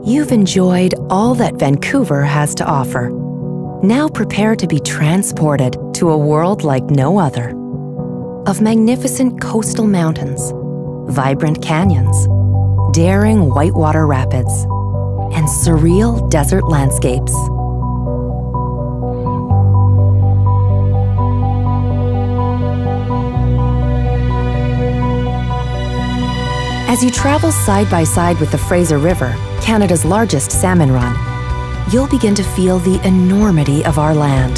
You've enjoyed all that Vancouver has to offer. Now prepare to be transported to a world like no other. Of magnificent coastal mountains, vibrant canyons, daring whitewater rapids, and surreal desert landscapes. As you travel side by side with the Fraser River, Canada's largest salmon run, you'll begin to feel the enormity of our land.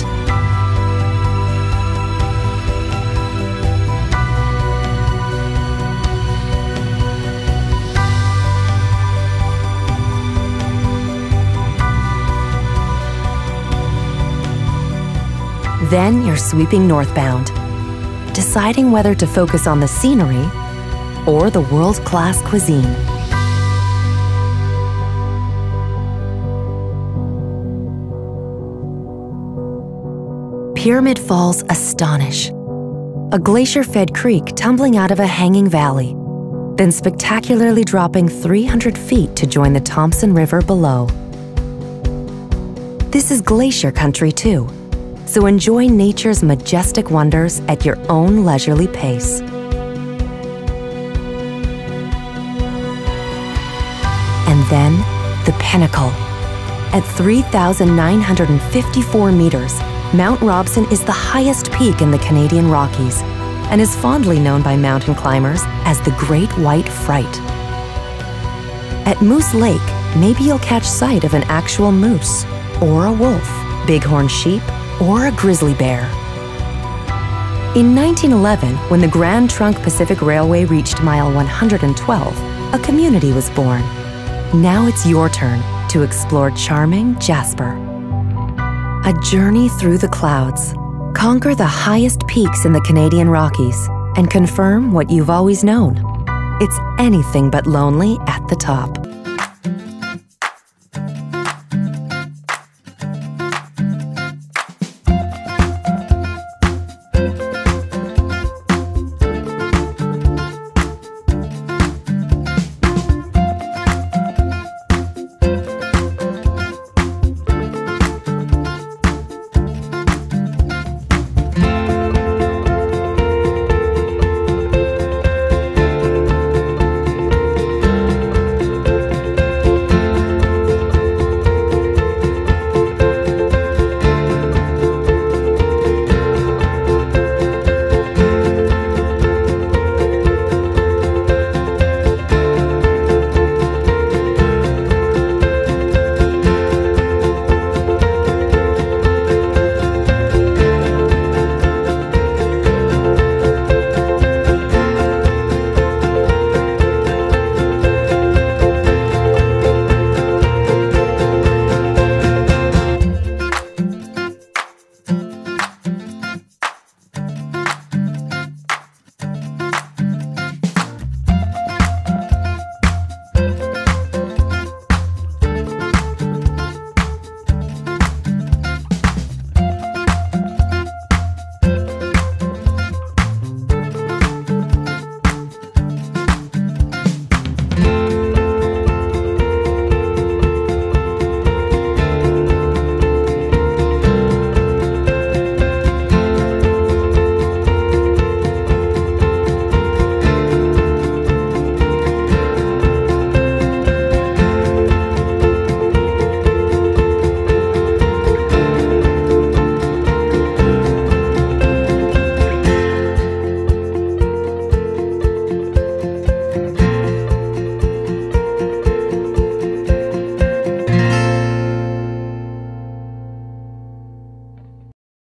Then you're sweeping northbound, deciding whether to focus on the scenery or the world-class cuisine. Pyramid Falls astonish. A glacier-fed creek tumbling out of a hanging valley, then spectacularly dropping 300 feet to join the Thompson River below. This is glacier country too, so enjoy nature's majestic wonders at your own leisurely pace. And then, the pinnacle. At 3,954 meters, Mount Robson is the highest peak in the Canadian Rockies and is fondly known by mountain climbers as the Great White Fright. At Moose Lake, maybe you'll catch sight of an actual moose, or a wolf, bighorn sheep, or a grizzly bear. In 1911, when the Grand Trunk Pacific Railway reached mile 112, a community was born. Now it's your turn to explore charming Jasper. A journey through the clouds. Conquer the highest peaks in the Canadian Rockies and confirm what you've always known. It's anything but lonely at the top.